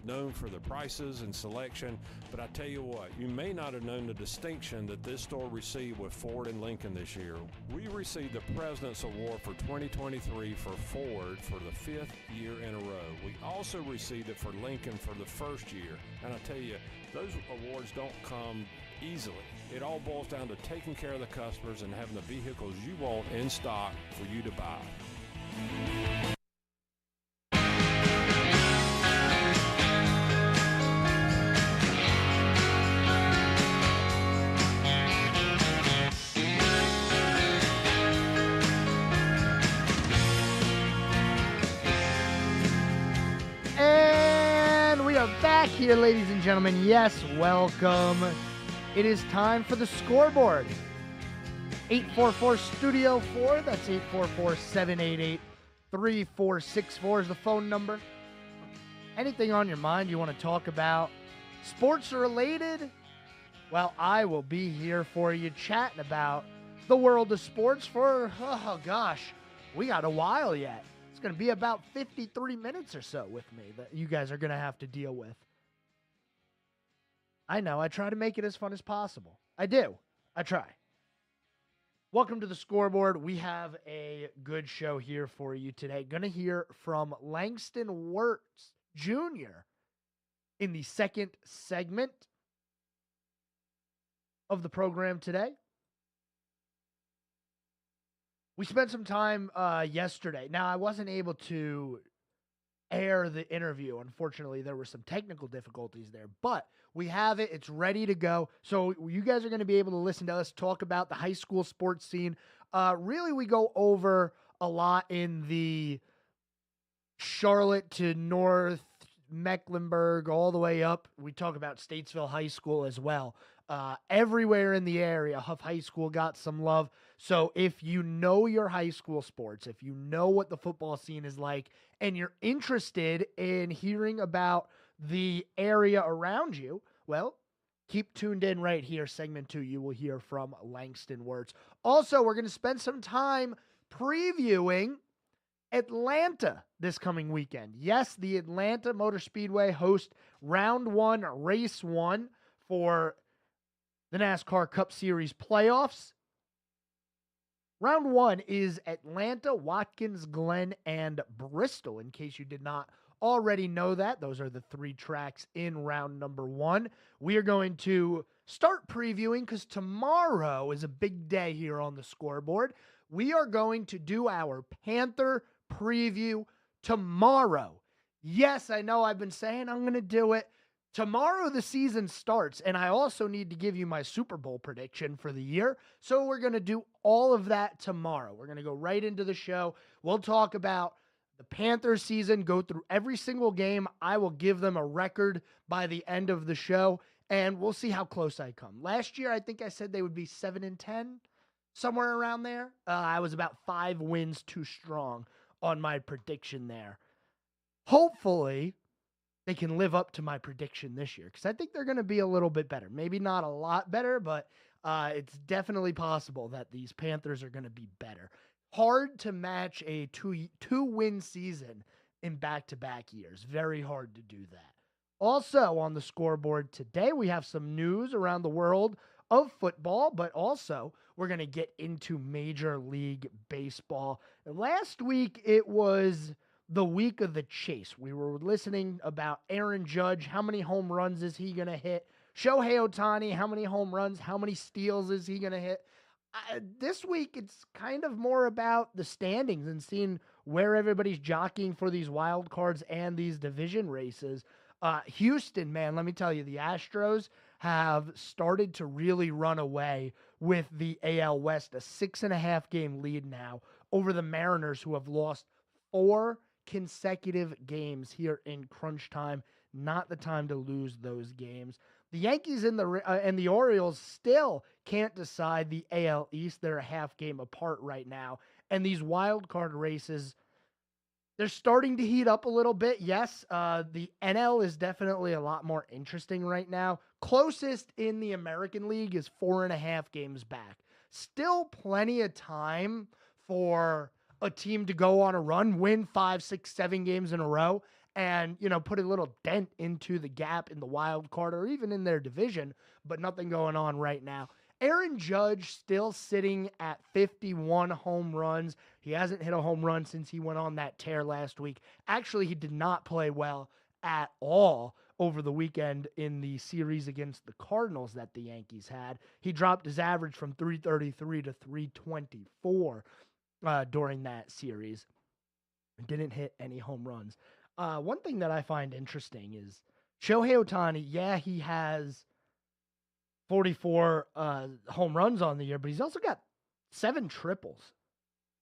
known for the prices and selection, but I tell you what, you may not have known the distinction that this store received with Ford and Lincoln this year. We received the President's Award for 2023 for Ford for the 5th year in a row. We also received it for Lincoln for the first year. And I tell you, those awards don't come easily. It all boils down to taking care of the customers and having the vehicles you want in stock for you to buy. Back here, ladies and gentlemen. Yes, welcome. It is time for the Scoreboard. 844 Studio 4. That's 844-788-3464 is the phone number. Anything on your mind you want to talk about, sports related? Well, I will be here for you chatting about the world of sports for, oh gosh, we got a while yet. It's going to be about 53 minutes or so with me that you guys are going to have to deal with. I know, I try to make it as fun as possible. I do. I try. Welcome to the Scoreboard. We have a good show here for you today. Going to hear from Langston Wertz Jr. in the second segment of the program today. We spent some time yesterday. Now, I wasn't able to air the interview. Unfortunately, there were some technical difficulties there, but we have it. It's ready to go. So you guys are going to be able to listen to us talk about the high school sports scene. Really, we go over a lot in the Charlotte to North Mecklenburg, all the way up. We talk about Statesville High School as well. Everywhere in the area, Huff High School got some love. So if you know your high school sports, if you know what the football scene is like, and you're interested in hearing about the area around you, well, keep tuned in right here. Segment 2, you will hear from Langston Wertz. Also, we're going to spend some time previewing Atlanta this coming weekend. Yes, the Atlanta Motor Speedway hosts Round 1, Race 1 for the NASCAR Cup Series playoffs. Round 1 is Atlanta, Watkins Glen, and Bristol. In case you did not already know that, those are the 3 tracks in round number 1. We are going to start previewing because tomorrow is a big day here on the Scoreboard. We are going to do our Panther preview tomorrow. Yes, I know I've been saying I'm going to do it. Tomorrow the season starts, and I also need to give you my Super Bowl prediction for the year. So we're going to do all of that tomorrow. We're going to go right into the show. We'll talk about the Panthers season, go through every single game. I will give them a record by the end of the show, and we'll see how close I come. Last year, I think I said they would be 7-10, somewhere around there. I was about 5 wins too strong on my prediction there. Hopefully, they can live up to my prediction this year because I think they're going to be a little bit better. Maybe not a lot better, but it's definitely possible that these Panthers are going to be better. Hard to match a two-win season in back-to-back years. Very hard to do that. Also on the Scoreboard today, we have some news around the world of football, but also we're going to get into Major League Baseball. And last week, it was the week of the chase. We were listening about Aaron Judge. How many home runs is he going to hit? Shohei Ohtani, how many home runs, how many steals is he going to hit? This week, it's kind of more about the standings and seeing where everybody's jockeying for these wild cards and these division races. Houston, man, let me tell you, the Astros have started to really run away with the AL West, a 6.5 game lead now over the Mariners, who have lost 4 consecutive games here in crunch time. Not the time to lose those games. The Yankees and the Orioles still can't decide the AL East. They're a half game apart right now. And these wild card races, they're starting to heat up a little bit. Yes, the NL is definitely a lot more interesting right now. Closest in the American League is 4.5 games back. Still plenty of time for a team to go on a run, win 5, 6, 7 games in a row, and, put a little dent into the gap in the wild card or even in their division, but nothing going on right now. Aaron Judge still sitting at 51 home runs. He hasn't hit a home run since he went on that tear last week. Actually, he did not play well at all over the weekend in the series against the Cardinals that the Yankees had. He dropped his average from 333 to 324 during that series. Didn't hit any home runs. One thing that I find interesting is Shohei Ohtani, he has 44 home runs on the year, but he's also got 7 triples.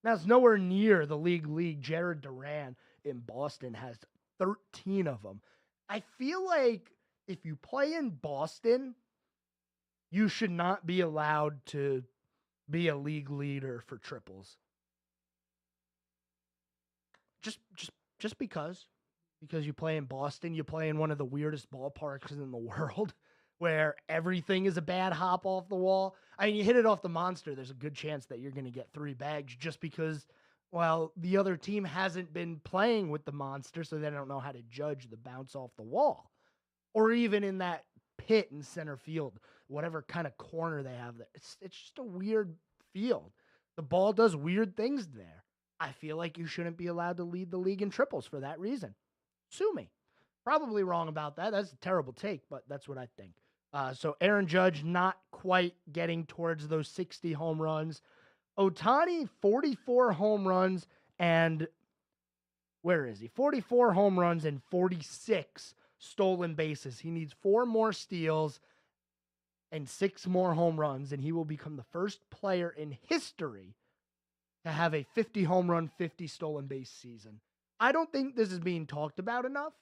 Now, it's nowhere near the league. Jared Duran in Boston has 13 of them. I feel like if you play in Boston, you should not be allowed to be a league leader for triples. Just because you play in Boston, you play in one of the weirdest ballparks in the world where everything is a bad hop off the wall. I mean, you hit it off the monster, there's a good chance that you're going to get 3 bags just because, well, the other team hasn't been playing with the monster, so they don't know how to judge the bounce off the wall. Or even in that pit in center field, whatever kind of corner they have there. It's just a weird field. The ball does weird things there. I feel like you shouldn't be allowed to lead the league in triples for that reason. Sue me. Probably wrong about that. That's a terrible take, but that's what I think. So Aaron Judge not quite getting towards those 60 home runs. Ohtani, 44 home runs, and where is he? 44 home runs and 46 stolen bases. He needs 4 more steals and 6 more home runs, and he will become the first player in history to have a 50 home run, 50 stolen base season. I don't think this is being talked about enough.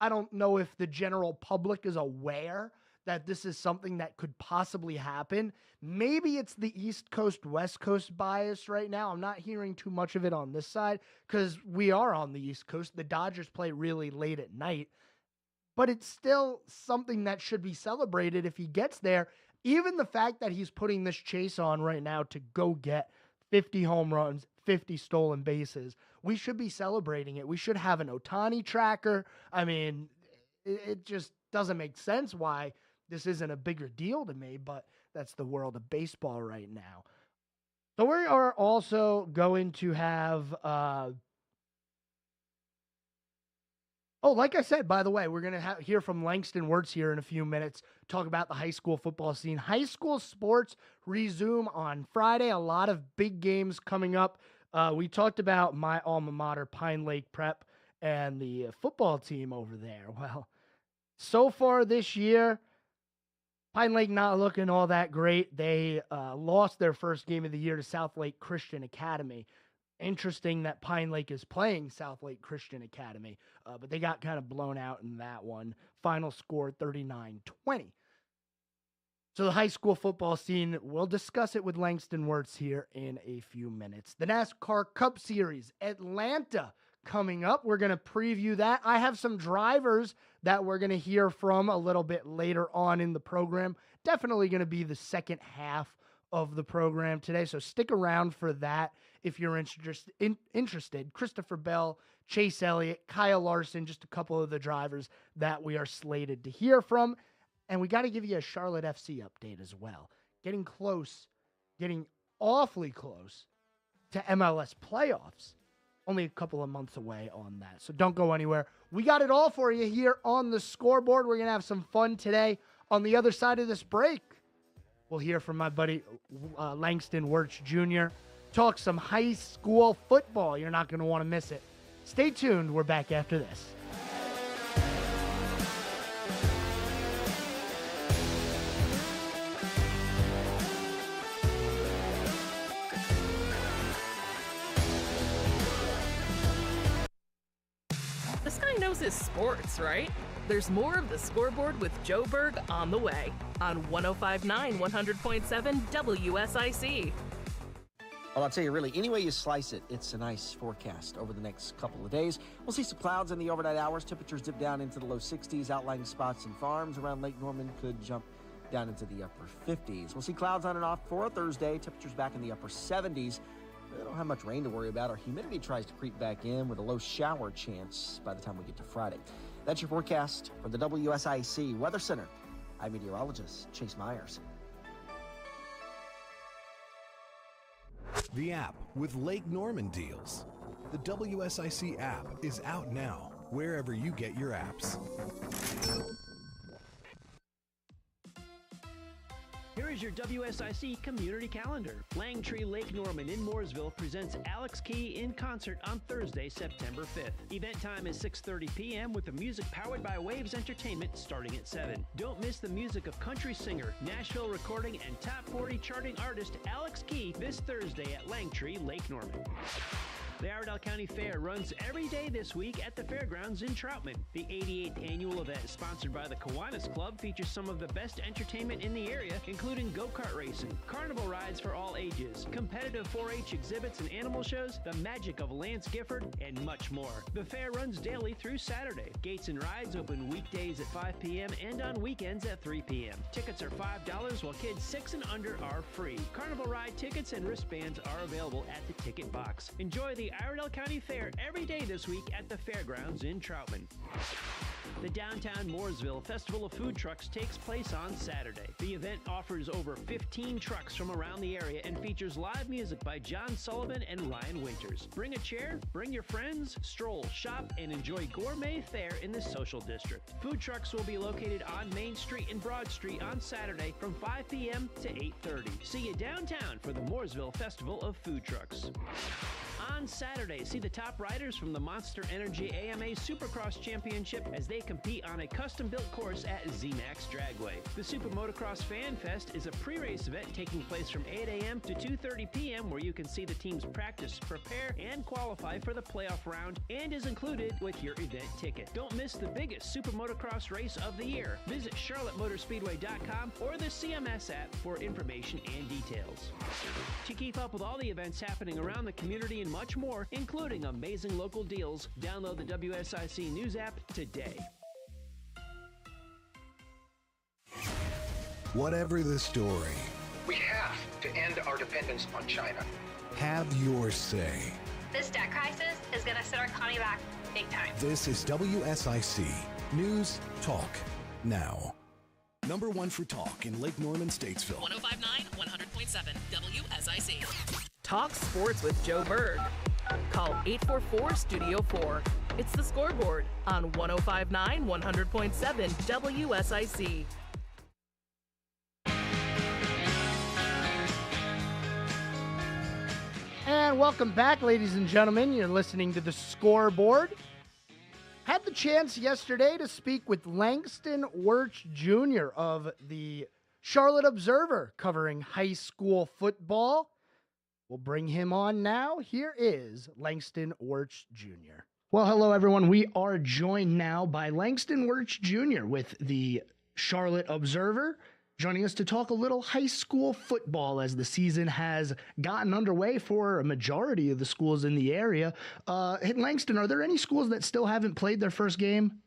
I don't know if the general public is aware that this is something that could possibly happen. Maybe it's the East Coast, West Coast bias right now. I'm not hearing too much of it on this side because we are on the East Coast. The Dodgers play really late at night, but it's still something that should be celebrated if he gets there. Even the fact that he's putting this chase on right now to go get 50 home runs, 50 stolen bases, we should be celebrating it. We should have an Ohtani tracker. I mean, it just doesn't make sense why this isn't a bigger deal to me, but that's the world of baseball right now. So we are also going to have, like I said, by the way, we're going to hear from Langston Wertz here in a few minutes, talk about the high school football scene. High school sports resume on Friday. A lot of big games coming up. We talked about my alma mater, Pine Lake Prep, and the football team over there. Well, so far this year, Pine Lake not looking all that great. They lost their first game of the year to South Lake Christian Academy. Interesting that Pine Lake is playing South Lake Christian Academy, but they got kind of blown out in that one. Final score 39-20. So the high school football scene, we'll discuss it with Langston Wertz here in a few minutes. The NASCAR Cup Series, Atlanta coming up. We're going to preview that. I have some drivers that we're going to hear from a little bit later on in the program. Definitely going to be the second half of the program today, so stick around for that if you're interested. Christopher Bell, Chase Elliott, Kyle Larson, just a couple of the drivers that we are slated to hear from. And we got to give you a Charlotte FC update as well. Getting awfully close to MLS playoffs. Only a couple of months away on that. So don't go anywhere. We got it all for you here on the Scoreboard. We're going to have some fun today. On the other side of this break, we'll hear from my buddy Langston Wertz Jr. Talk some high school football. You're not going to want to miss it. Stay tuned. We're back after this. This guy knows his sports, right? There's more of the Scoreboard with Joe Berg on the way on 105.9 100.7 WSIC. Well, I'll tell you, really, any way you slice it, it's a nice forecast over the next couple of days. We'll see some clouds in the overnight hours. Temperatures dip down into the low 60s. Outlying spots and farms around Lake Norman could jump down into the upper 50s. We'll see clouds on and off for a Thursday. Temperatures back in the upper 70s. We don't have much rain to worry about. Our humidity tries to creep back in with a low shower chance by the time we get to Friday. That's your forecast from the WSIC Weather Center. I'm meteorologist Chase Myers. The app with Lake Norman deals. The WSIC app is out now, wherever you get your apps. Here is your WSIC community calendar. Langtree Lake Norman in Mooresville presents Alex Key in concert on Thursday, September 5th. Event time is 6:30 p.m. with the music powered by Waves Entertainment starting at 7. Don't miss the music of country singer, Nashville recording, and top 40 charting artist Alex Key this Thursday at Langtree Lake Norman. The Iredell County Fair runs every day this week at the fairgrounds in Troutman. The 88th annual event, sponsored by the Kiwanis Club, features some of the best entertainment in the area, including go-kart racing, carnival rides for all ages, competitive 4-H exhibits and animal shows, the magic of Lance Gifford, and much more. The fair runs daily through Saturday. Gates and rides open weekdays at 5 p.m. and on weekends at 3 p.m. Tickets are $5, while kids 6 and under are free. Carnival ride tickets and wristbands are available at the ticket box. Enjoy the Iredell County Fair every day this week at the fairgrounds in Troutman. The Downtown Mooresville Festival of Food Trucks takes place on Saturday. The event offers over 15 trucks from around the area and features live music by John Sullivan and Ryan Winters. Bring a chair, bring your friends, stroll, shop, and enjoy gourmet fare in the social district. Food trucks will be located on Main Street and Broad Street on Saturday from 5 p.m. to 8:30. See you downtown for the Mooresville Festival of Food Trucks. On Saturday, see the top riders from the Monster Energy AMA Supercross Championship as they compete on a custom-built course at ZMAX Dragway. The Super Motocross Fan Fest is a pre-race event taking place from 8 a.m. to 2:30 p.m. where you can see the teams practice, prepare, and qualify for the playoff round and is included with your event ticket. Don't miss the biggest Super Motocross race of the year. Visit charlottemotorspeedway.com or the CMS app for information and details. To keep up with all the events happening around the community and much more, including amazing local deals, download the WSIC News app today. Whatever the story, we have to end our dependence on China. have your say. This debt crisis is going to set our economy back big time. This is WSIC News Talk Now. Number one for talk in Lake Norman, Statesville. 105.9, 100.7, WSIC. Talk sports with Joe Berg. Call 844-STUDIO-4. It's the Scoreboard on 105.9, 100.7, WSIC. And welcome back, ladies and gentlemen. You're listening to the Scoreboard. Had the chance yesterday to speak with Langston Wertz Jr. of the Charlotte Observer covering high school football. We'll bring him on now. Here is Langston Wertz Jr. Well, hello, everyone. We are joined now by Langston Wertz Jr. with the Charlotte Observer, joining us to talk a little high school football as the season has gotten underway for a majority of the schools in the area. Hey, Langston, are there any schools that still haven't played their first game?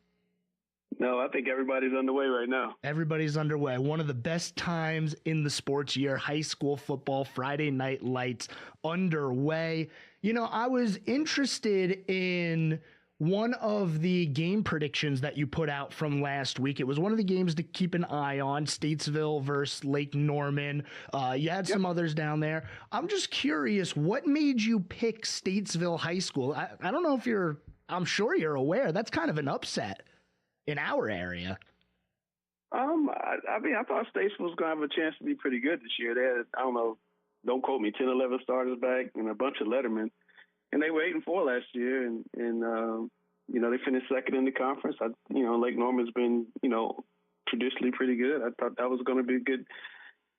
No, I think everybody's underway right now. Everybody's underway. One of the best times in the sports year, high school football, Friday night lights underway. You know, I was interested in one of the game predictions that you put out from last week. It was one of the games to keep an eye on, Statesville versus Lake Norman. You had some others down there. I'm just curious, what made you pick Statesville High School? I don't know if I'm sure you're aware, that's kind of an upset in our area. I thought Statesville was going to have a chance to be pretty good this year. They had, I don't know, don't quote me, 10, 11 starters back and a bunch of lettermen. And they were 8-4 last year, and they finished second in the conference. Lake Norman's been, traditionally pretty good. I thought that was going to be a good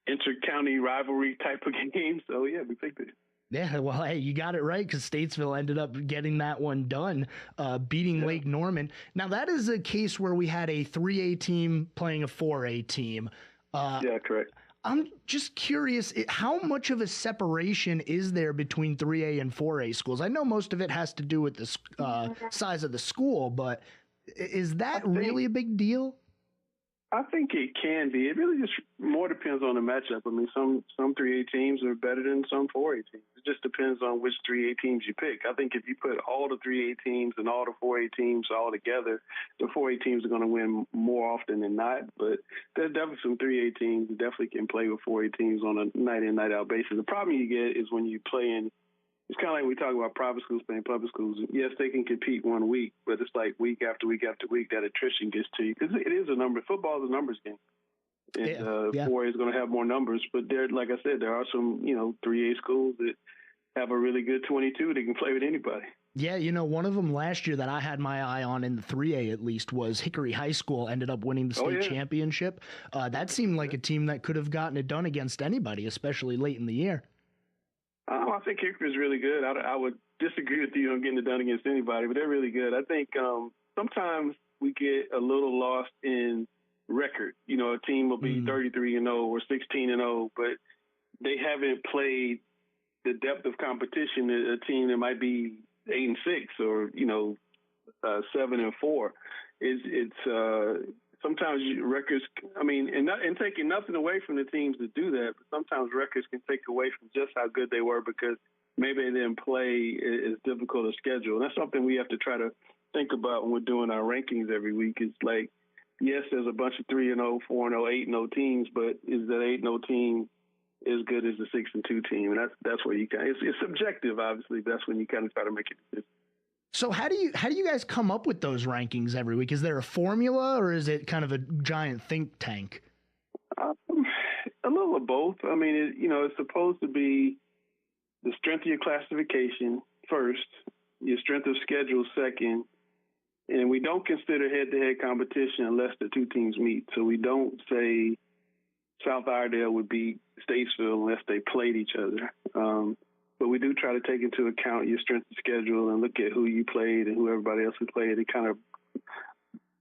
inter-county rivalry type of game. So, yeah, we picked it. Yeah, well, hey, you got it right because Statesville ended up getting that one done, beating Lake Norman. Now, that is a case where we had a 3A team playing a 4A team. Yeah, correct. I'm just curious, how much of a separation is there between 3A and 4A schools? I know most of it has to do with the size of the school, but is that really a big deal? I think it can be. It really just more depends on the matchup. I mean, some 3A teams are better than some 4A teams. It just depends on which 3A teams you pick. I think if you put all the 3A teams and all the 4A teams all together, the 4A teams are going to win more often than not. But there's definitely some 3A teams that definitely can play with 4A teams on a night-in, night-out basis. The problem you get is when you play in. It's kind of like we talk about private schools playing public schools. Yes, they can compete 1 week, but it's like week after week after week that attrition gets to you because it is a number. Football is a numbers game. And 4A is going to have more numbers, but there, like I said, there are some 3A schools that have a really good 22 that can play with anybody. Yeah, one of them last year that I had my eye on in the 3A at least was Hickory High School. Ended up winning the state championship. That seemed like a team that could have gotten it done against anybody, especially late in the year. I think Hickory is really good. I would disagree with you on getting it done against anybody, but they're really good. I think sometimes we get a little lost in record. A team will be 33-0 or 16-0, but they haven't played the depth of competition a team that might be 8-6 or 7-4. It's sometimes records. I mean, and taking nothing away from the teams that do that, but sometimes records can take away from just how good they were because maybe they didn't play as difficult a schedule. And that's something we have to try to think about when we're doing our rankings every week. It's like, yes, there's a bunch of 3-0, 4-0, 8-0 teams, but is that 8-0 team as good as the 6-2 team? And that's where you it's subjective, obviously. But that's when you kind of try to make a decision. So how do you guys come up with those rankings every week? Is there a formula or is it kind of a giant think tank? A little of both. I mean, it's supposed to be the strength of your classification first, your strength of schedule second, and we don't consider head-to-head competition unless the two teams meet. So we don't say South Iredale would beat Statesville unless they played each other. But we do try to take into account your strength of schedule and look at who you played and who everybody else who played and kind of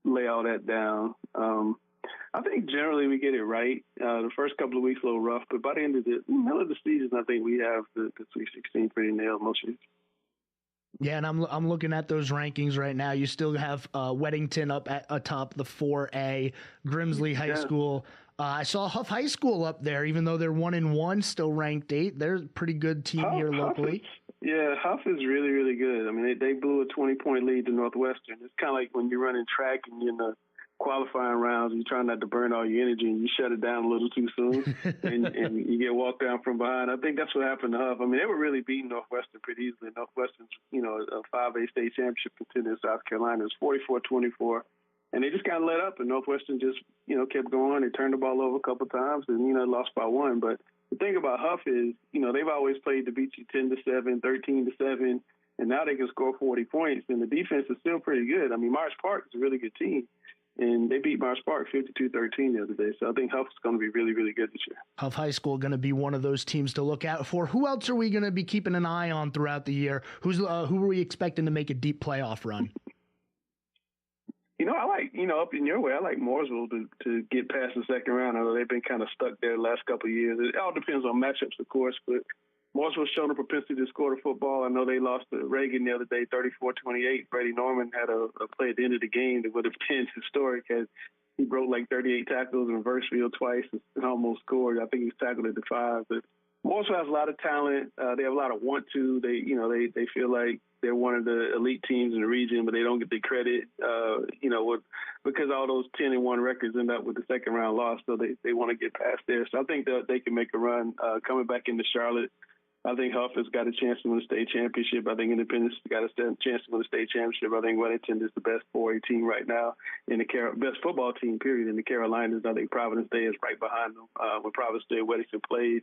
lay all that down. I think generally we get it right. The first couple of weeks a little rough, but by the end of the middle of the season, I think we have the Sweet 16 pretty nailed most years. Yeah, and I'm looking at those rankings right now. You still have Weddington up at atop the 4A, Grimsley High School. I saw Huff High School up there, even though they're 1-1, still ranked 8. They're a pretty good team here locally. Huff is really, really good. I mean, they blew a 20-point lead to Northwestern. It's kind of like when you're running track and you're in the qualifying rounds, you try not to burn all your energy and you shut it down a little too soon and you get walked down from behind. I think that's what happened to Huff. I mean, they were really beating Northwestern pretty easily. Northwestern's, a 5A state championship contender in South Carolina. It was 44-24. And they just kind of let up, and Northwestern just, kept going. They turned the ball over a couple times and, lost by 1. But the thing about Huff is, they've always played to beat you 10-7, 13-7, and now they can score 40 points, and the defense is still pretty good. I mean, Myers Park is a really good team, and they beat Myers Park 52-13 the other day. So I think Huff is going to be really, really good this year. Huff High School going to be one of those teams to look out for. Who else are we going to be keeping an eye on throughout the year? Who are we expecting to make a deep playoff run? I like, up in your way, I like Mooresville to get past the second round. I know they've been kind of stuck there the last couple of years. It all depends on matchups, of course, but Mooresville's shown a propensity to score the football. I know they lost to Reagan the other day, 34-28. Brady Norman had a play at the end of the game that would have been historic as he broke like 38 tackles in reverse field twice and almost scored. I think he was tackled at the 5. But Mooresville has a lot of talent. They have a lot of want to. They feel like they're one of the elite teams in the region, but they don't get the credit, because all those 10-1 records end up with the second round loss. So they want to get past there. So I think that they can make a run coming back into Charlotte. I think Huff has got a chance to win the state championship. I think Independence has got a chance to win the state championship. I think Weddington is the best 4A team right now in the best football team, period, in the Carolinas. I think Providence Day is right behind them. When Providence Day Weddington played,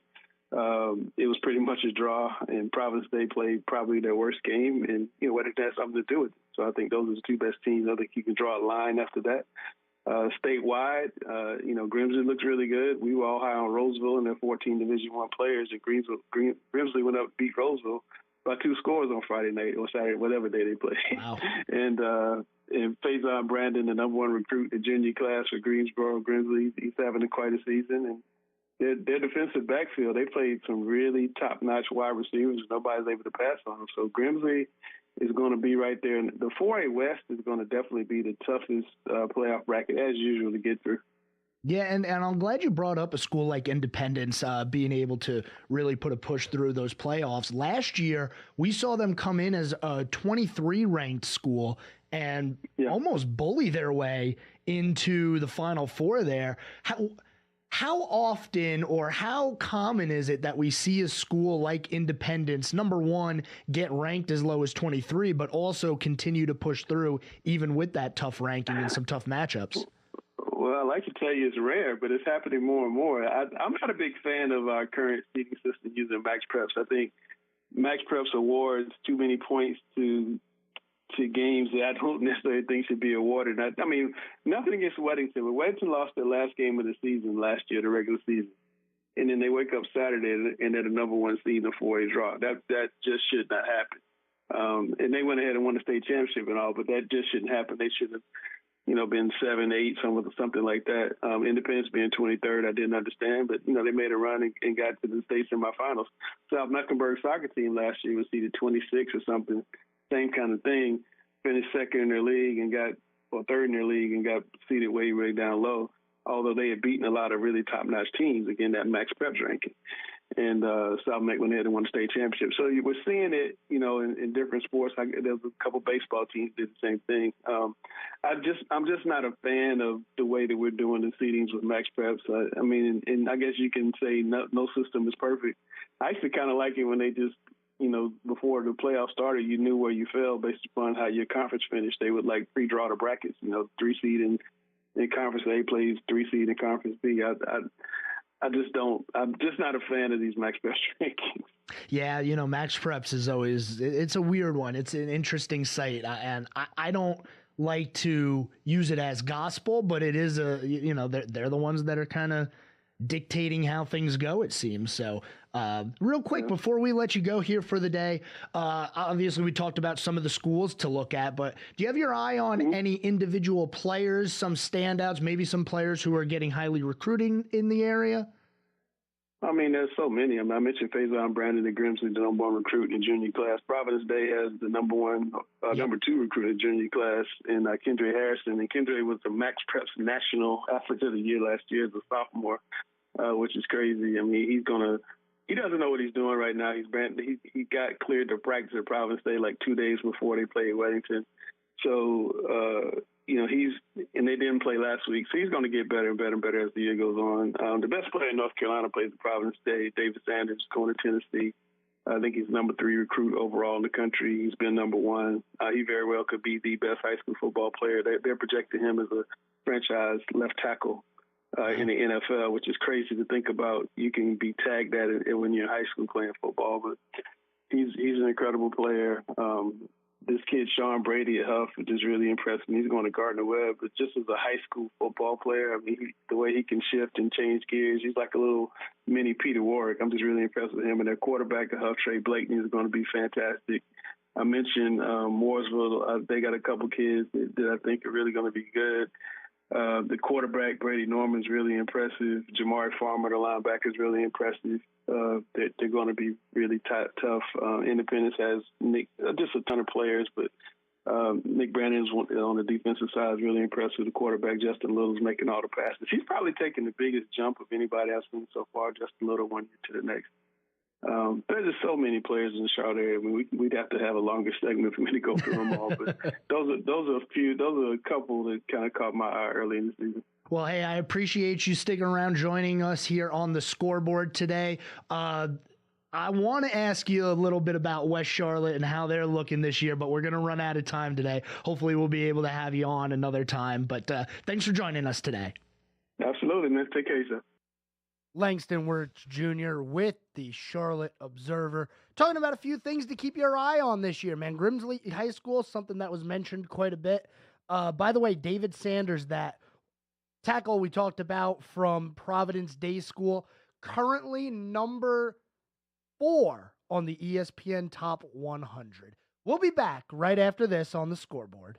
it was pretty much a draw, and Providence Day played probably their worst game, and Weddington had something to do with it. So I think those are the two best teams. I think you can draw a line after that. Statewide, Grimsley looks really good. We were all high on Roseville and their 14 Division I players, and Grimsley went up and beat Roseville by 2 scores on Friday night or Saturday, whatever day they played. Wow. And Faison Brandon, the number 1 recruit in the junior class for Greensboro, Grimsley, he's having quite a season. And their defensive backfield, they played some really top-notch wide receivers. Nobody's able to pass on them. So Grimsley is going to be right there. And the 4A West is going to definitely be the toughest playoff bracket, as usual, to get through. Yeah, and I'm glad you brought up a school like Independence being able to really put a push through those playoffs. Last year, we saw them come in as a 23-ranked school and almost bully their way into the Final Four there. How often or how common is it that we see a school like Independence, number one, get ranked as low as 23, but also continue to push through even with that tough ranking and some tough matchups? Well, I like to tell you it's rare, but it's happening more and more. I'm not a big fan of our current seeding system using Max Preps. I think Max Preps awards too many points to games that I don't necessarily think should be awarded. I mean, nothing against Weddington, but Weddington lost their last game of the season last year, the regular season. And then they wake up Saturday and they're the number one seed in a 4A draw. That just should not happen. And they went ahead and won the state championship and all, but that just shouldn't happen. They should have, been 7, 8, something like that. Independence being 23rd, I didn't understand, but, they made a run and got to the state semifinals. South Mecklenburg soccer team last year was seeded 26 or something, same kind of thing, finished second in their league third in their league and got seeded way, way down low, although they had beaten a lot of really top-notch teams, again, that Max Preps ranking. And South Meck went ahead and won the state championship. So we're seeing it, in different sports. There was a couple baseball teams did the same thing. I'm just not a fan of the way that we're doing the seedings with Max Preps. And I guess you can say no system is perfect. I actually kind of like it when they just, before the playoffs started, you knew where you fell based upon how your conference finished. They would pre-draw the brackets, 3 seed in conference A plays 3 seed in conference B. I'm just not a fan of these Max Preps rankings. Yeah, Max Preps is always, it's a weird one. It's an interesting site, and I don't like to use it as gospel, but it is they're the ones that are kind of dictating how things go, it seems. So real quick, before we let you go here for the day, obviously we talked about some of the schools to look at, but do you have your eye on any individual players, some standouts, maybe some players who are getting highly recruiting in the area? I mean, there's so many. I mentioned Faison Brandon and Grimsley, the number one recruit in the junior class. Providence Day has the number 2 recruit in the junior class, and Kendra Harrison. And Kendra was the Max Preps National Athlete of the Year last year as a sophomore, which is crazy. I mean, he doesn't know what he's doing right now. He got cleared to practice at Providence Day 2 days before they played Weddington. So, and they didn't play last week, so he's going to get better and better and better as the year goes on. The best player in North Carolina plays at Providence Day, David Sanders, going to Tennessee. I think he's number 3 recruit overall in the country. He's been number 1. He very well could be the best high school football player. They're projecting him as a franchise left tackle in the NFL, which is crazy to think about. You can be tagged at it when you're in high school playing football, but he's an incredible player. This kid, Sean Brady at Huff, just really impressed me. He's going to Gardner-Webb, but just as a high school football player, I mean, the way he can shift and change gears, he's like a little mini Peter Warrick. I'm just really impressed with him. And their quarterback at Huff, Trey Blakeney, is going to be fantastic. I mentioned Mooresville. They got a couple kids that I think are really going to be good. The quarterback, Brady Norman's really impressive. Jamari Farmer, the linebacker, is really impressive. They're going to be really tough. Independence has just a ton of players, but Nick Brandon's on the defensive side is really impressive. The quarterback, Justin Little's making all the passes. He's probably taking the biggest jump of anybody I've seen so far, Justin Little, one year to the next. There's just so many players in the Charlotte area. I mean, we'd have to have a longer segment for me to go through them all. But those are a few. Those are a couple that kind of caught my eye early in the season. Well, hey, I appreciate you sticking around, joining us here on the Scoreboard today. I want to ask you a little bit about West Charlotte and how they're looking this year, but we're going to run out of time today. Hopefully we'll be able to have you on another time. But thanks for joining us today. Absolutely, man. Take care of yourself. Langston Wertz Jr. with the Charlotte Observer, talking about a few things to keep your eye on this year, man. Grimsley High School, something that was mentioned quite a bit. By the way, David Sanders, that tackle we talked about from Providence Day School, currently number 4 on the ESPN Top 100. We'll be back right after this on the Scoreboard.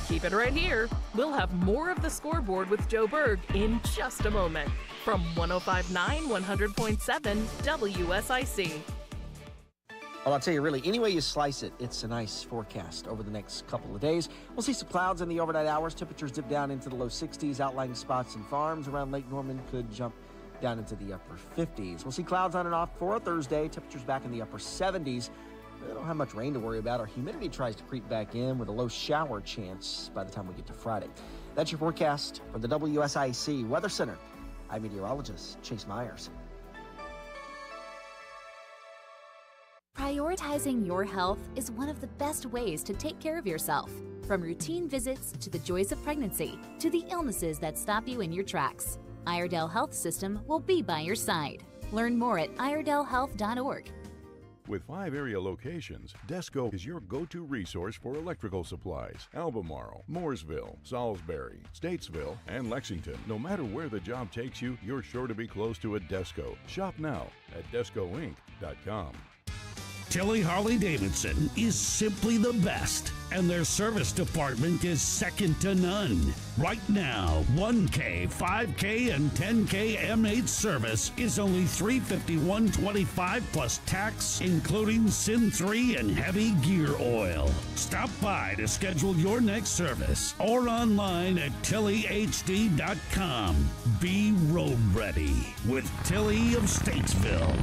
Keep it right here. We'll have more of the Scoreboard with Joe Berg in just a moment from 105.9 100.7 WSIC. Well, I'll tell you, really, any way you slice it, it's a nice forecast over the next couple of days. We'll see some clouds in the overnight hours. Temperatures dip down into the low 60s. Outlying spots and farms around Lake Norman could jump down into the upper 50s. We'll see clouds on and off for Thursday. Temperatures back in the upper 70s. We don't have much rain to worry about. Our humidity tries to creep back in with a low shower chance by the time we get to Friday. That's your forecast from the WSIC Weather Center. I'm meteorologist Chase Myers. Prioritizing your health is one of the best ways to take care of yourself. From routine visits to the joys of pregnancy to the illnesses that stop you in your tracks, Iredell Health System will be by your side. Learn more at iredellhealth.org. With 5 area locations, Desco is your go-to resource for electrical supplies. Albemarle, Mooresville, Salisbury, Statesville, and Lexington. No matter where the job takes you, you're sure to be close to a Desco. Shop now at descoinc.com. Tilly Harley-Davidson is simply the best, and their service department is second to none. Right now, 1K, 5K, and 10K M8 service is only $351.25 plus tax, including SIN 3 and heavy gear oil. Stop by to schedule your next service or online at TillyHD.com. Be road ready with Tilly of Statesville.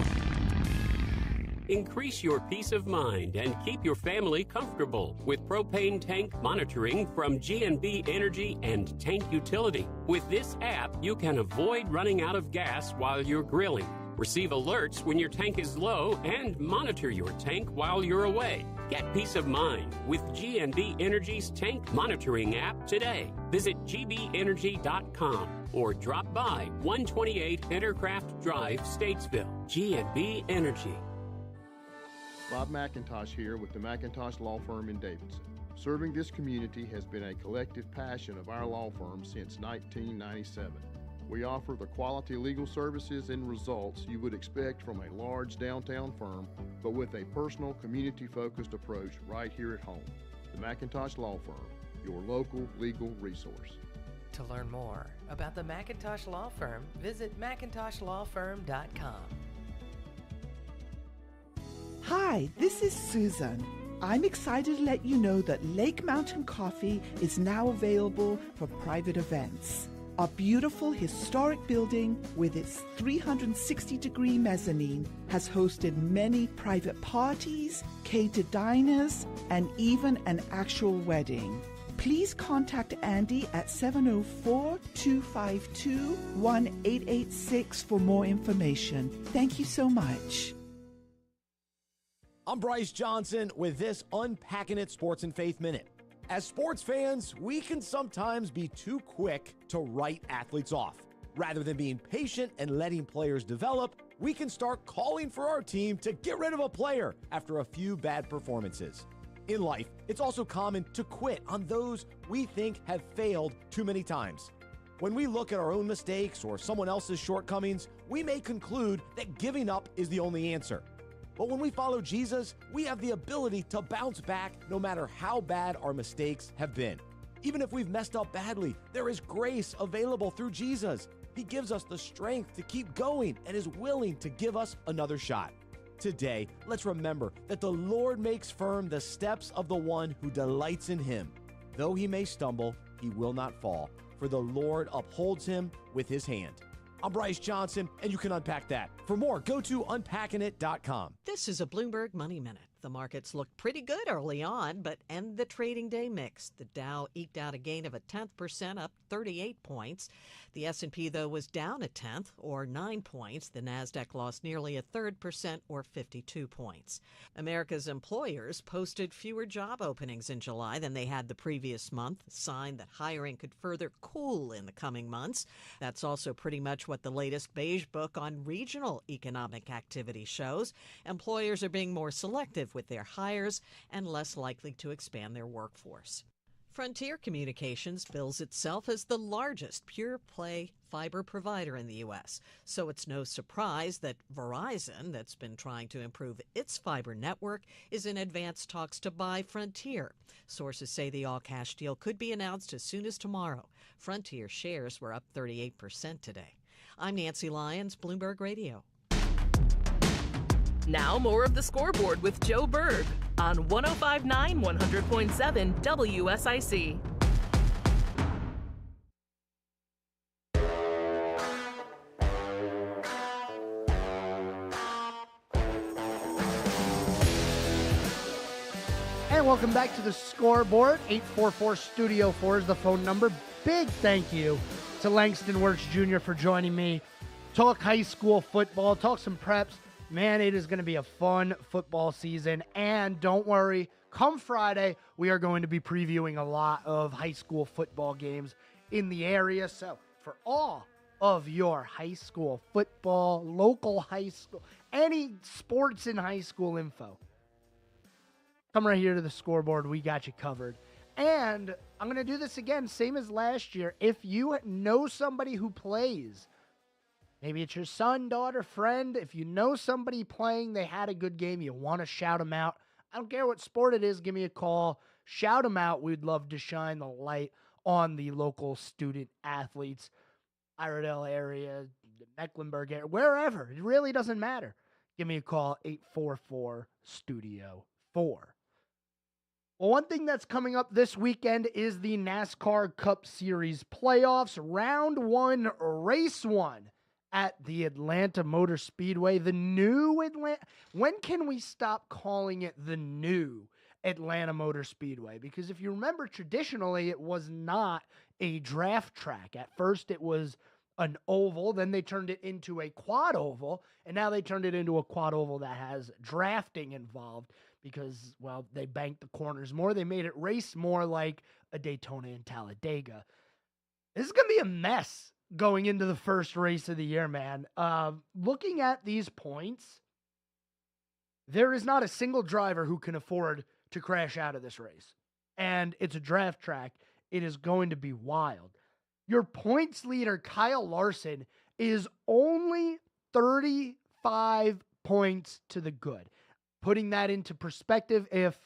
Increase your peace of mind and keep your family comfortable with propane tank monitoring from G&B Energy and Tank Utility. With this app, you can avoid running out of gas while you're grilling, receive alerts when your tank is low, and monitor your tank while you're away. Get peace of mind with G&B Energy's tank monitoring app today. Visit gbenergy.com or drop by 128 Intercraft Drive, Statesville. G&B Energy. Bob McIntosh here with the McIntosh Law Firm in Davidson. Serving this community has been a collective passion of our law firm since 1997. We offer the quality legal services and results you would expect from a large downtown firm, but with a personal, community-focused approach right here at home. The McIntosh Law Firm, your local legal resource. To learn more about the McIntosh Law Firm, visit McIntoshLawFirm.com. Hi, this is Susan. I'm excited to let you know that Lake Mountain Coffee is now available for private events. Our beautiful historic building with its 360-degree mezzanine has hosted many private parties, catered diners, and even an actual wedding. Please contact Andy at 704-252-1886 for more information. Thank you so much. I'm Bryce Johnson with this Unpacking It Sports and Faith Minute. As sports fans, we can sometimes be too quick to write athletes off. Rather than being patient and letting players develop, we can start calling for our team to get rid of a player after a few bad performances. In life, it's also common to quit on those we think have failed too many times. When we look at our own mistakes or someone else's shortcomings, we may conclude that giving up is the only answer. But when we follow Jesus, we have the ability to bounce back no matter how bad our mistakes have been. Even if we've messed up badly, there is grace available through Jesus. He gives us the strength to keep going and is willing to give us another shot. Today, let's remember that the Lord makes firm the steps of the one who delights in him. Though he may stumble, he will not fall, for the Lord upholds him with his hand. I'm Bryce Johnson, and you can unpack that. For more, go to unpackingit.com. This is a Bloomberg Money Minute. The markets looked pretty good early on, but end the trading day mixed. The Dow eked out a gain of 0.1%, up 38 points. The S&P, though, was down 0.1%, or 9 points. The NASDAQ lost nearly 0.33%, or 52 points. America's employers posted fewer job openings in July than they had the previous month, a sign that hiring could further cool in the coming months. That's also pretty much what the latest Beige Book on regional economic activity shows. Employers are being more selective with their hires and less likely to expand their workforce. Frontier Communications bills itself as the largest pure-play fiber provider in the U.S., so it's no surprise that Verizon, that's been trying to improve its fiber network, is in advanced talks to buy Frontier. Sources say the all-cash deal could be announced as soon as tomorrow. Frontier shares were up 38% today. I'm Nancy Lyons, Bloomberg Radio. Now more of the Scoreboard with Joe Berg on 105.9 100.7 WSIC. And welcome back to the Scoreboard. 844 Studio 4 is the phone number. Big thank you to Langston Wertz Jr. for joining me. Talk high school football, talk some preps. Man, it is going to be a fun football season. And don't worry, come Friday, we are going to be previewing a lot of high school football games in the area. So for all of your high school football, local high school, any sports in high school info, come right here to the Scoreboard. We got you covered. And I'm going to do this again, same as last year. If you know somebody who plays, maybe it's your son, daughter, friend. If you know somebody playing, they had a good game, you want to shout them out. I don't care what sport it is. Give me a call. Shout them out. We'd love to shine the light on the local student athletes, Iredell area, Mecklenburg area, wherever. It really doesn't matter. Give me a call, 844-STUDIO-4. Well, one thing that's coming up this weekend is the NASCAR Cup Series playoffs. Round 1, race 1 at the Atlanta Motor Speedway. The new Atlanta. When can we stop calling it the new Atlanta Motor Speedway? Because if you remember, traditionally, it was not a draft track. At first, it was an oval. Then they turned it into a quad oval. And now they turned it into a quad oval that has drafting involved. Because, well, they banked the corners more. They made it race more like a Daytona and Talladega. This is going to be a mess going into the first race of the year, man. Looking at these points, there is not a single driver who can afford to crash out of this race. And it's a draft track. It is going to be wild. Your points leader, Kyle Larson, is only 35 points to the good. Putting that into perspective, if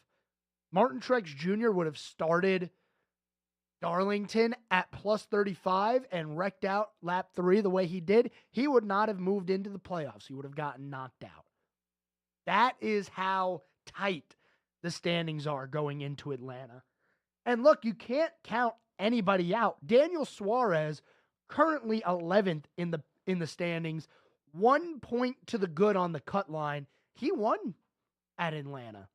Martin Truex Jr. would have started Darlington at plus 35 and wrecked out lap 3 the way he did, he would not have moved into the playoffs. He would have gotten knocked out. That is how tight the standings are going into Atlanta. And look, you can't count anybody out. Daniel Suarez, currently 11th in the standings, 1 point to the good on the cut line. He won at Atlanta.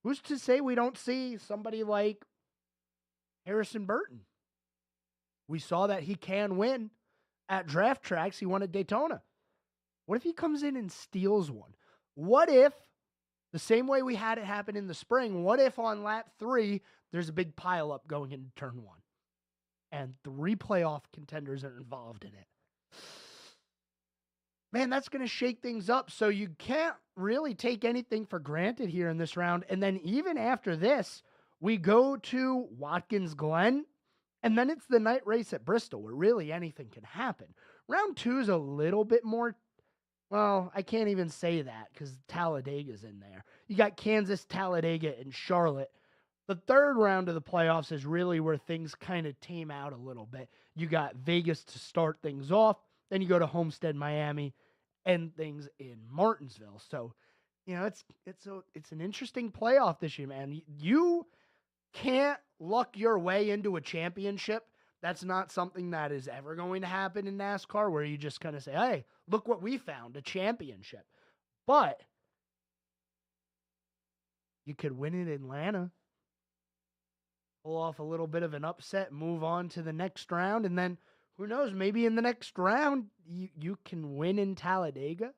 Who's to say we don't see somebody like Harrison Burton? We saw that he can win at draft tracks. He won at Daytona. What if he comes in and steals one? What if, the same way we had it happen in the spring, what if on lap 3, there's a big pileup going into turn 1 and 3 playoff contenders are involved in it? Man, that's going to shake things up. So you can't really take anything for granted here in this round. And then even after this, we go to Watkins Glen, and then it's the night race at Bristol, where really anything can happen. Round 2 is a little bit more, well, I can't even say that because Talladega's in there. You got Kansas, Talladega, and Charlotte. The third round of the playoffs is really where things kind of tame out a little bit. You got Vegas to start things off. Then you go to Homestead, Miami, and things in Martinsville. So, you know, it's an interesting playoff this year, man. You can't luck your way into a championship. That's not something that is ever going to happen in NASCAR, where you just kind of say, hey, look what we found, a championship. But you could win in Atlanta, pull off a little bit of an upset, move on to the next round, and then who knows, maybe in the next round, you can win in Talladega.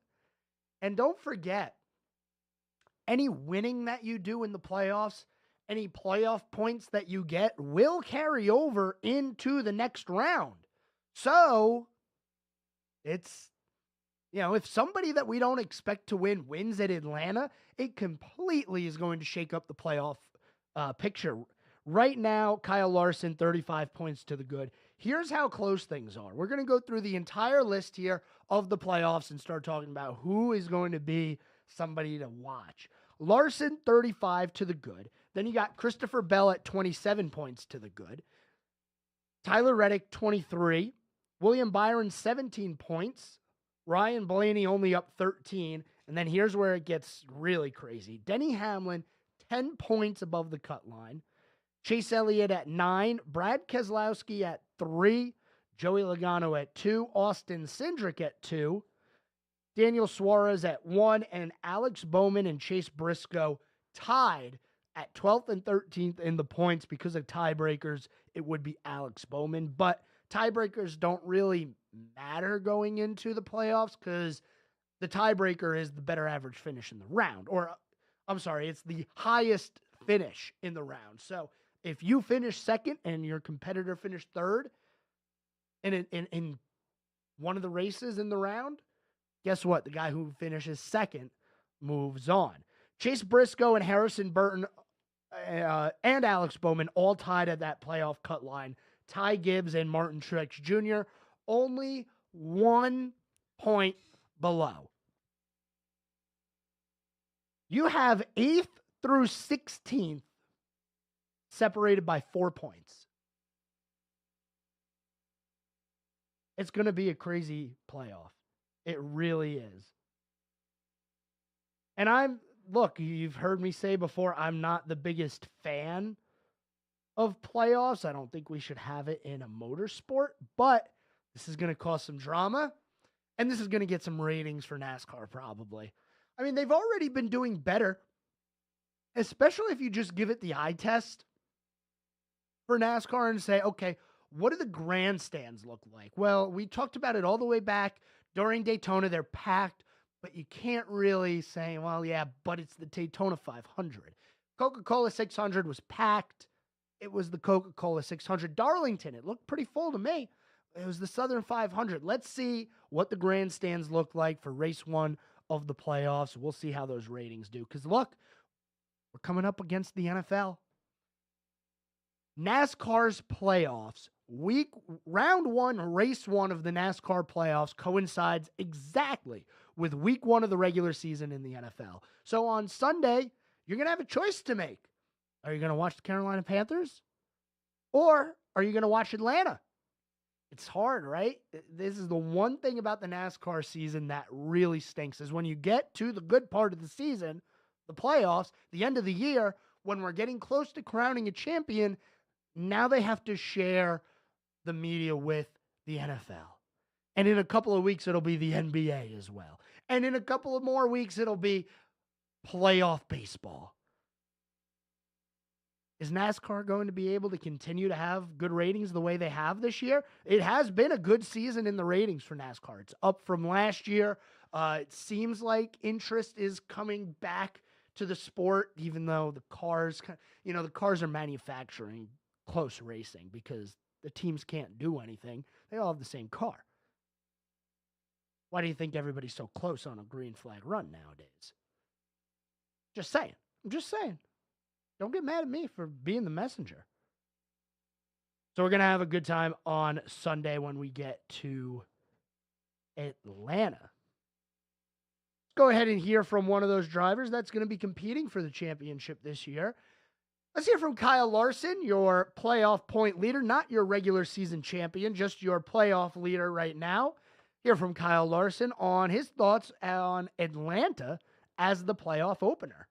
And don't forget, any winning that you do in the playoffs, any playoff points that you get will carry over into the next round. So, it's, you know, if somebody that we don't expect to win wins at Atlanta, it completely is going to shake up the playoff picture. Right now, Kyle Larson, 35 points to the good. Here's how close things are. We're going to go through the entire list here of the playoffs and start talking about who is going to be somebody to watch. Larson, 35 to the good. Then you got Christopher Bell at 27 points to the good. Tyler Reddick, 23. William Byron, 17 points. Ryan Blaney only up 13. And then here's where it gets really crazy. Denny Hamlin, 10 points above the cut line. Chase Elliott at 9. Brad Keselowski at 3. Joey Logano at 2. Austin Cindric at 2. Daniel Suarez at 1. And Alex Bowman and Chase Briscoe tied at 12th and 13th in the points. Because of tiebreakers, it would be Alex Bowman. But tiebreakers don't really matter going into the playoffs because the tiebreaker is the better average finish in the round. Or, I'm sorry, it's the highest finish in the round. So if you finish second and your competitor finished third in one of the races in the round, guess what? The guy who finishes second moves on. Chase Briscoe and Harrison Burton and Alex Bowman all tied at that playoff cut line. Ty Gibbs and Martin Truex Jr. only 1 point below. You have 8th through 16th separated by 4 points. It's going to be a crazy playoff. It really is. And look, you've heard me say before, I'm not the biggest fan of playoffs. I don't think we should have it in a motorsport, but this is going to cause some drama, and this is going to get some ratings for NASCAR probably. I mean, they've already been doing better, especially if you just give it the eye test for NASCAR and say, okay, what do the grandstands look like? Well, we talked about it all the way back during Daytona. They're packed, but you can't really say, well, yeah, but it's the Daytona 500. Coca-Cola 600 was packed. It was the Coca-Cola 600. Darlington, it looked pretty full to me. It was the Southern 500. Let's see what the grandstands look like for race 1 of the playoffs. We'll see how those ratings do. Because look, we're coming up against the NFL. NASCAR's playoffs, round 1, race 1 of the NASCAR playoffs coincides exactly with week 1 of the regular season in the NFL. So on Sunday, you're going to have a choice to make. Are you going to watch the Carolina Panthers? Or are you going to watch Atlanta? It's hard, right? This is the one thing about the NASCAR season that really stinks is when you get to the good part of the season, the playoffs, the end of the year, when we're getting close to crowning a champion, now they have to share the media with the NFL. And in a couple of weeks, it'll be the NBA as well. And in a couple of more weeks, it'll be playoff baseball. Is NASCAR going to be able to continue to have good ratings the way they have this year? It has been a good season in the ratings for NASCAR. It's up from last year. It seems like interest is coming back to the sport, even though the cars are manufacturing close racing because the teams can't do anything. They all have the same car. Why do you think everybody's so close on a green flag run nowadays? Just saying. I'm just saying. Don't get mad at me for being the messenger. So we're going to have a good time on Sunday when we get to Atlanta. Let's go ahead and hear from one of those drivers that's going to be competing for the championship this year. Let's hear from Kyle Larson, your playoff point leader, not your regular season champion, just your playoff leader right now. Hear from Kyle Larson on his thoughts on Atlanta as the playoff opener.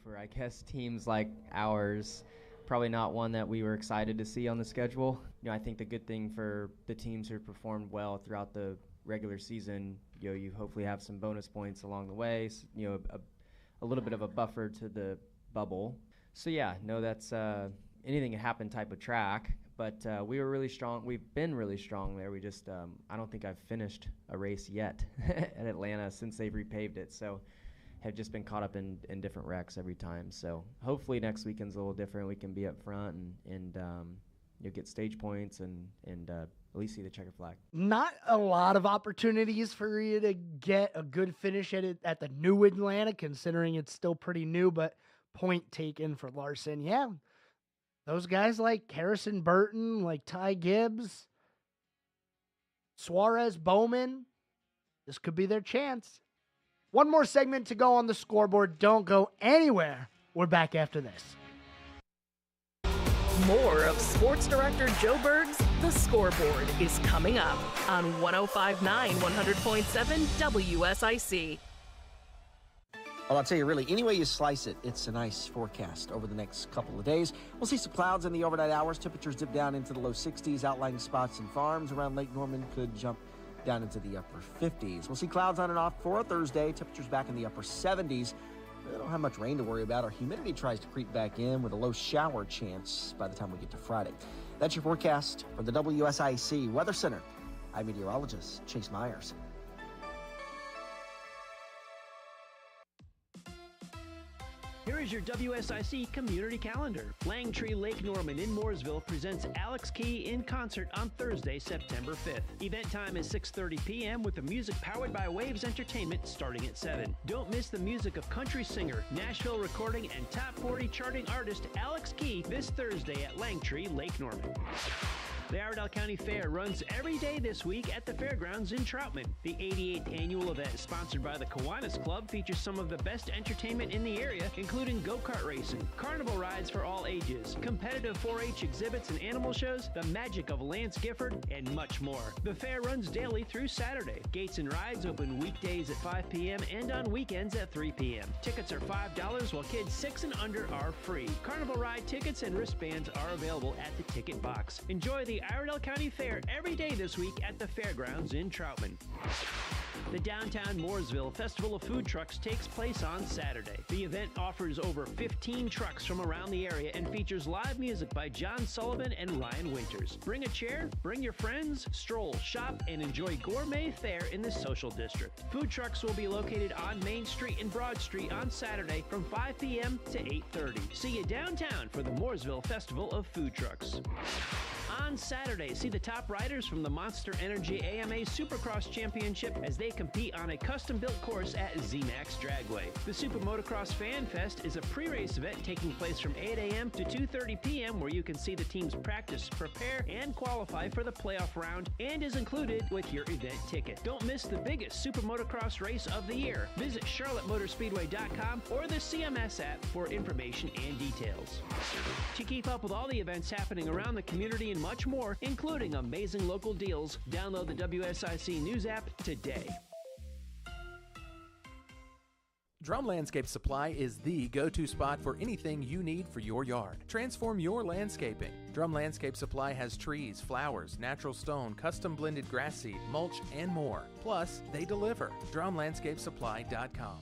For, I guess, teams like ours, probably not one that we were excited to see on the schedule. I think the good thing for the teams who performed well throughout the regular season, you hopefully have some bonus points along the way, a little bit of a buffer to the bubble. So, that's anything can happen type of track. But we were really strong. We've been really strong there. We just, I don't think I've finished a race yet at Atlanta since they've repaved it. So have just been caught up in different wrecks every time. So hopefully next weekend's a little different. We can be up front and get stage points and at least see the checker flag. Not a lot of opportunities for you to get a good finish at the new Atlanta, considering it's still pretty new, but point taken for Larson. Yeah, those guys like Harrison Burton, like Ty Gibbs, Suarez, Bowman, this could be their chance. One more segment to go on the scoreboard. Don't go anywhere. We're back after this. More of Sports Director Joe Berg's The Scoreboard is coming up on 105.9 100.7 WSIC. Well, I'll tell you, really, any way you slice it, it's a nice forecast over the next couple of days. We'll see some clouds in the overnight hours. Temperatures dip down into the low 60s. Outlying spots and farms around Lake Norman could jump down into the upper 50s. We'll see clouds on and off for a Thursday. Temperatures back in the upper 70s. We don't have much rain to worry about. Our humidity tries to creep back in with a low shower chance by the time we get to Friday. That's your forecast from the WSIC Weather Center. I'm meteorologist Chase Myers. Here is your WSIC community calendar. Langtree Lake Norman in Mooresville presents Alex Key in concert on Thursday, September 5th. Event time is 6:30 p.m. with the music powered by Waves Entertainment starting at 7. Don't miss the music of country singer, Nashville recording, and top 40 charting artist Alex Key this Thursday at Langtree Lake Norman. The Iredell County Fair runs every day this week at the fairgrounds in Troutman. The 88th annual event, sponsored by the Kiwanis Club, features some of the best entertainment in the area, including go-kart racing, carnival rides for all ages, competitive 4-H exhibits and animal shows, the magic of Lance Gifford, and much more. The fair runs daily through Saturday. Gates and rides open weekdays at 5 p.m. and on weekends at 3 p.m. Tickets are $5, while kids 6 and under are free. Carnival ride tickets and wristbands are available at the ticket box. Enjoy the Iredell County Fair every day this week at the fairgrounds in Troutman. The Downtown Mooresville Festival of Food Trucks takes place on Saturday. The event offers over 15 trucks from around the area and features live music by John Sullivan and Ryan Winters. Bring a chair, bring your friends, stroll, shop, and enjoy gourmet fare in the social district. Food trucks will be located on Main Street and Broad Street on Saturday from 5 p.m. to 8:30. See you downtown for the Mooresville Festival of Food Trucks. On Saturday, see the top riders from the Monster Energy AMA Supercross Championship as they compete on a custom-built course at ZMAX Dragway. The Super Motocross Fan Fest is a pre-race event taking place from 8 a.m. to 2:30 p.m. where you can see the teams practice, prepare, and qualify for the playoff round and is included with your event ticket. Don't miss the biggest Super Motocross race of the year. Visit CharlotteMotorspeedway.com or the CMS app for information and details. To keep up with all the events happening around the community and much more, including amazing local deals, download the WSIC News app today. Drum Landscape Supply is the go-to spot for anything you need for your yard. Transform your landscaping. Drum Landscape Supply has trees, flowers, natural stone, custom blended grass seed, mulch, and more. Plus, they deliver. DrumLandscapeSupply.com.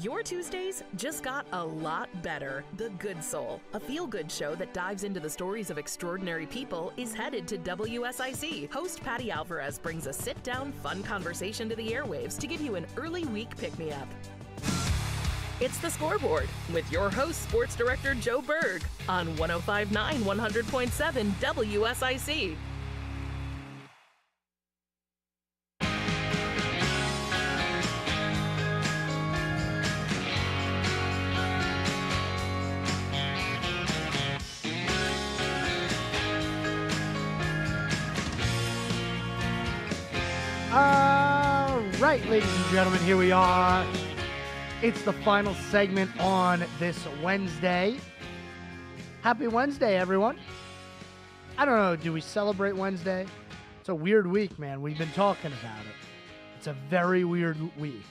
Your Tuesdays just got a lot better. The Good Soul, a feel-good show that dives into the stories of extraordinary people, is headed to WSIC. Host Patty Alvarez brings a sit-down, fun conversation to the airwaves to give you an early week pick-me-up. It's The Scoreboard with your host, Sports Director Joe Berg on 105.9 100.7 WSIC. All right, ladies and gentlemen, here we are. It's the final segment on this Wednesday. Happy Wednesday, everyone. I don't know, do we celebrate Wednesday? It's a weird week, man. We've been talking about it. It's a very weird week.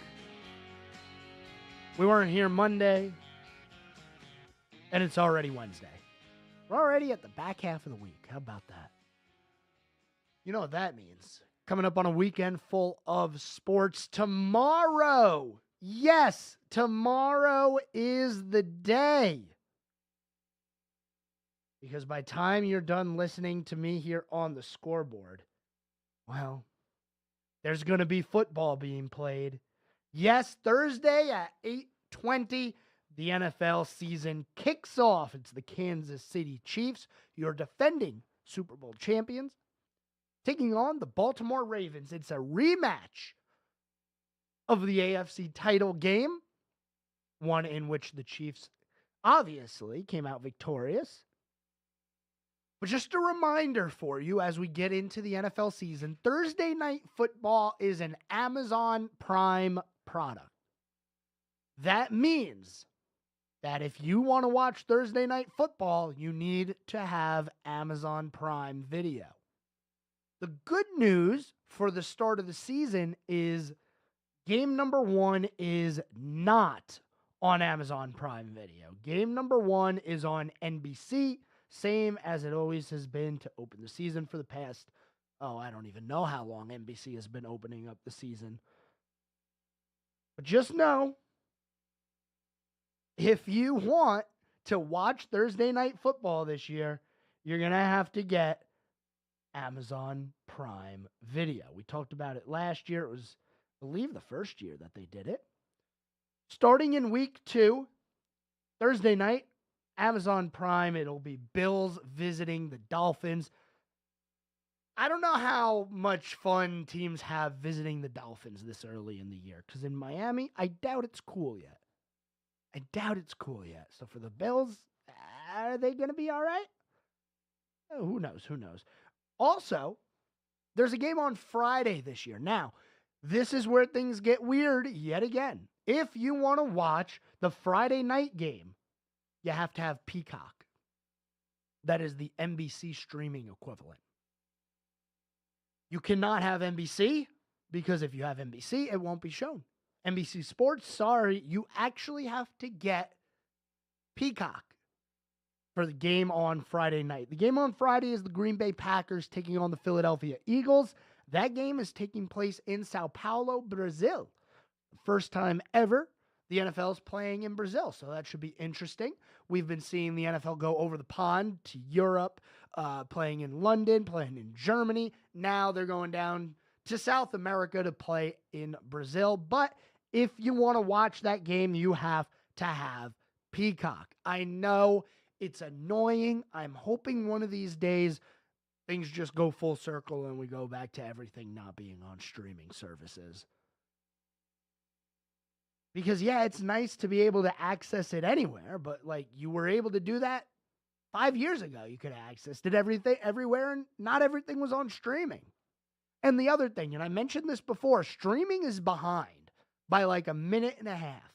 We weren't here Monday, and it's already Wednesday. We're already at the back half of the week. How about that? You know what that means. Coming up on a weekend full of sports tomorrow. Yes, tomorrow is the day. Because by the time you're done listening to me here on the Scoreboard, well, there's going to be football being played. Yes, Thursday at 8:20, the NFL season kicks off. It's the Kansas City Chiefs, your defending Super Bowl champions, taking on the Baltimore Ravens. It's a rematch of the AFC title game, one in which the Chiefs obviously came out victorious. But just a reminder for you as we get into the NFL season, Thursday Night Football is an Amazon Prime product. That means that if you want to watch Thursday Night Football, you need to have Amazon Prime Video. The good news for the start of the season is game number 1 is not on Amazon Prime Video. Game number 1 is on NBC, same as it always has been to open the season for the past, I don't even know how long NBC has been opening up the season. But just know, if you want to watch Thursday Night Football this year, you're going to have to get Amazon Prime Video. We talked about it last year. It was, I believe, the first year that they did it. Starting in week 2, Thursday night, Amazon Prime, it'll be Bills visiting the Dolphins. I don't know how much fun teams have visiting the Dolphins this early in the year, because in Miami, I doubt it's cool yet. So for the Bills, are they going to be all right? Who knows? Also, there's a game on Friday this year. Now, this is where things get weird yet again. If you want to watch the Friday night game, you have to have Peacock. That is the NBC streaming equivalent. You cannot have NBC, because if you have NBC, it won't be shown. NBC Sports, sorry, you actually have to get Peacock for the game on Friday night. The game on Friday is the Green Bay Packers taking on the Philadelphia Eagles. That game is taking place in Sao Paulo, Brazil. First time ever the NFL is playing in Brazil, so that should be interesting. We've been seeing the NFL go over the pond to Europe, playing in London, playing in Germany. Now they're going down to South America to play in Brazil. But if you want to watch that game, you have to have Peacock. I know it's annoying. I'm hoping one of these days things just go full circle and we go back to everything not being on streaming services. Because, yeah, it's nice to be able to access it anywhere, but, like, you were able to do that 5 years ago. You could have accessed it everywhere, and not everything was on streaming. And the other thing, and I mentioned this before, streaming is behind by like a minute and a half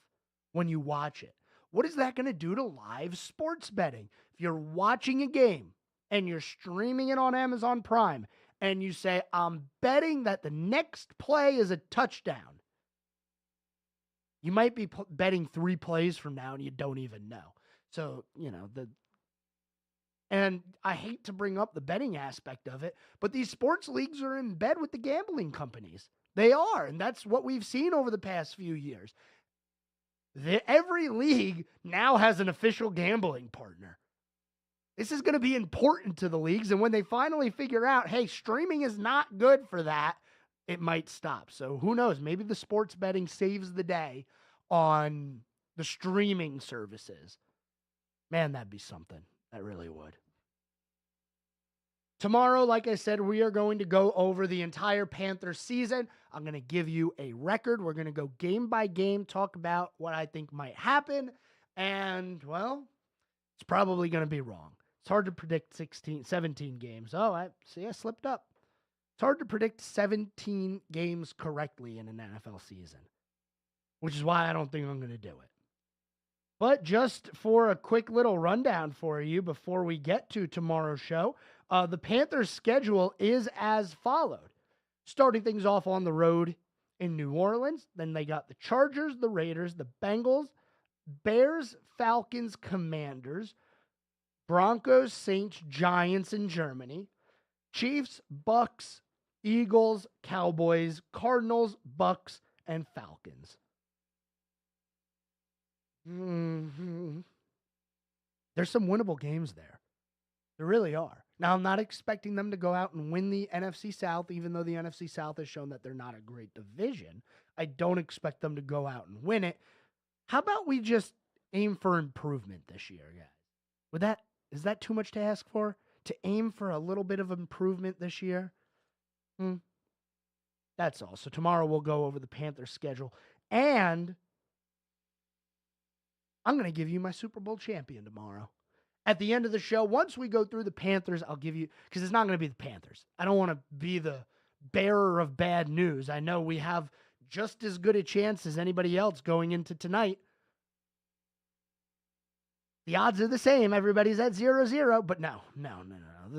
when you watch it. What is that going to do to live sports betting? If you're watching a game and you're streaming it on Amazon Prime and you say, I'm betting that the next play is a touchdown, you might be betting 3 plays from now and you don't even know. So, and I hate to bring up the betting aspect of it, but these sports leagues are in bed with the gambling companies. They are, and that's what we've seen over the past few years. Every league now has an official gambling partner. This is going to be important to the leagues, and when they finally figure out, hey, streaming is not good for that, it might stop. So who knows? Maybe the sports betting saves the day on the streaming services. Man, that'd be something. That really would. Tomorrow, like I said, we are going to go over the entire Panthers season. I'm going to give you a record. We're going to go game by game, talk about what I think might happen. And, well, it's probably going to be wrong. It's hard to predict 17 games. Oh, I slipped up. It's hard to predict 17 games correctly in an NFL season, which is why I don't think I'm going to do it. But just for a quick little rundown for you before we get to tomorrow's show, the Panthers' schedule is as followed. Starting things off on the road in New Orleans. Then they got the Chargers, the Raiders, the Bengals, Bears, Falcons, Commanders, Broncos, Saints, Giants in Germany, Chiefs, Bucks, Eagles, Cowboys, Cardinals, Bucks, and Falcons. There's some winnable games there. There really are. Now, I'm not expecting them to go out and win the NFC South, even though the NFC South has shown that they're not a great division. I don't expect them to go out and win it. How about we just aim for improvement this year, guys? Is that too much to ask for? To aim for a little bit of improvement this year? That's all. So tomorrow we'll go over the Panthers schedule. And I'm going to give you my Super Bowl champion tomorrow. At the end of the show, once we go through the Panthers, I'll give you, because it's not going to be the Panthers. I don't want to be the bearer of bad news. I know we have just as good a chance as anybody else going into tonight. The odds are the same. Everybody's at 0-0, but no.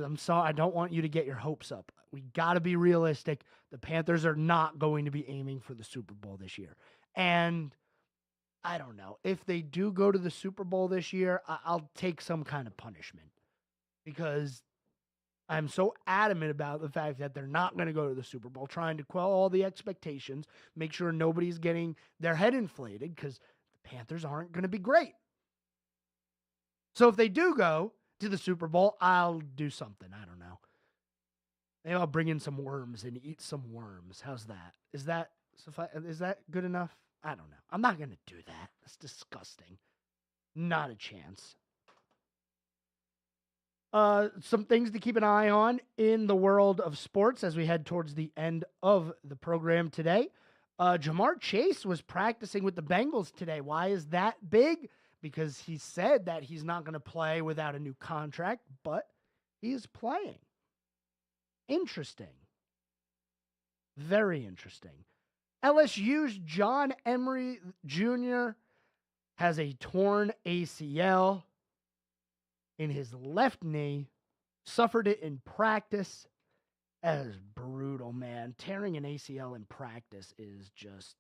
I'm sorry. I don't want you to get your hopes up. We got to be realistic. The Panthers are not going to be aiming for the Super Bowl this year. And I don't know. If they do go to the Super Bowl this year, I'll take some kind of punishment because I'm so adamant about the fact that they're not going to go to the Super Bowl, trying to quell all the expectations, make sure nobody's getting their head inflated because the Panthers aren't going to be great. So if they do go to the Super Bowl, I'll do something. I don't know. Maybe I'll bring in some worms and eat some worms. How's that? Is that good enough? I don't know. I'm not going to do that. That's disgusting. Not a chance. Some things to keep an eye on in the world of sports as we head towards the end of the program today. Jamar Chase was practicing with the Bengals today. Why is that big? Because he said that he's not going to play without a new contract, but he is playing. Interesting. Very interesting. LSU's John Emery Jr. has a torn ACL in his left knee. Suffered it in practice. That is brutal, man. Tearing an ACL in practice is just...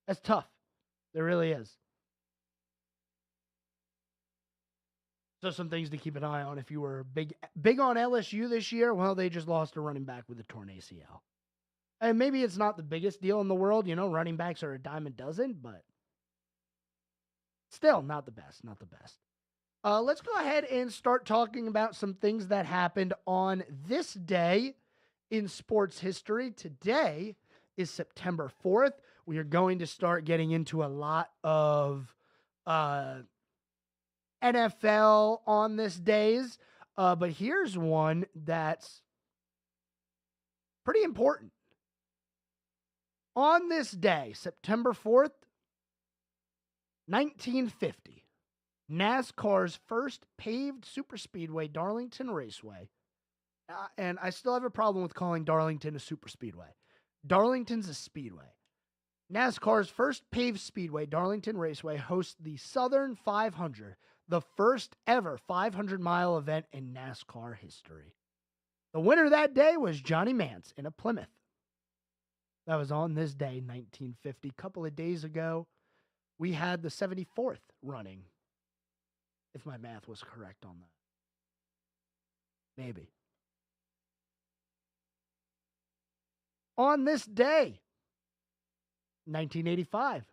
That's tough. There really is. So some things to keep an eye on if you were big on LSU this year. Well, they just lost a running back with a torn ACL. And maybe it's not the biggest deal in the world. You know, running backs are a dime a dozen, but still not the best. Not the best. Let's go ahead and start talking about some things that happened on this day in sports history. Today is September 4th. We are going to start getting into a lot of NFL on this days. But here's one that's pretty important. On this day, September 4th, 1950, NASCAR's first paved superspeedway, Darlington Raceway. And I still have a problem with calling Darlington a superspeedway. Darlington's a speedway. NASCAR's first paved speedway, Darlington Raceway, hosts the Southern 500, the first ever 500-mile event in NASCAR history. The winner that day was Johnny Mance in a Plymouth. That was on this day, 1950. A couple of days ago, we had the 74th running, if my math was correct on that. Maybe. On this day, 1985,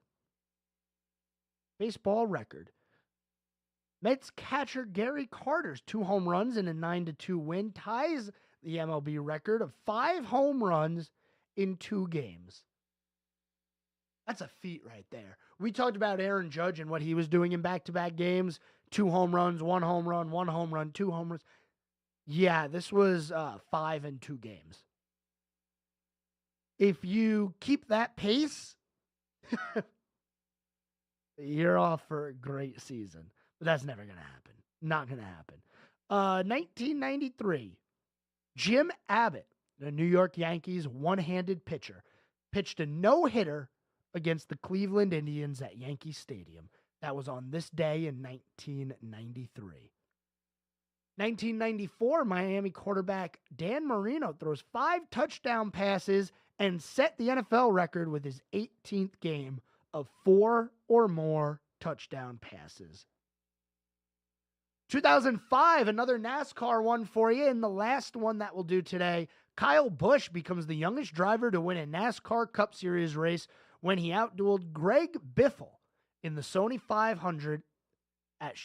baseball record. Mets catcher Gary Carter's 2 home runs in a 9-2 win ties the MLB record of 5 home runs in 2 games. That's a feat right there. We talked about Aaron Judge and what he was doing in back-to-back games. 2 home runs, 1 home run, 1 home run, 2 home runs. Yeah, this was 5 in 2 games. If you keep that pace, you're off for a great season. But that's never going to happen. Not going to happen. 1993, Jim Abbott, the New York Yankees one-handed pitcher, pitched a no-hitter against the Cleveland Indians at Yankee Stadium. That was on this day in 1993. 1994, Miami quarterback Dan Marino throws 5 touchdown passes and set the NFL record with his 18th game of 4 or more touchdown passes. 2005, another NASCAR one for you, and the last one that we'll do today. Kyle Busch becomes the youngest driver to win a NASCAR Cup Series race when he outdueled Greg Biffle in the Sony 500 at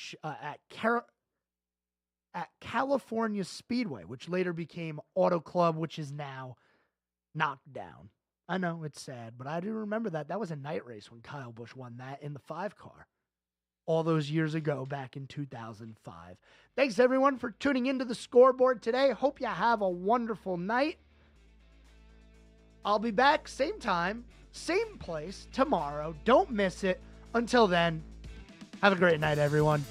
California Speedway, which later became Auto Club, which is now knocked down. I know, it's sad, but I do remember that. That was a night race when Kyle Busch won that in the 5-car. All those years ago, back in 2005. Thanks, everyone, for tuning into the Scoreboard today. Hope you have a wonderful night. I'll be back same time, same place tomorrow. Don't miss it. Until then, have a great night, everyone.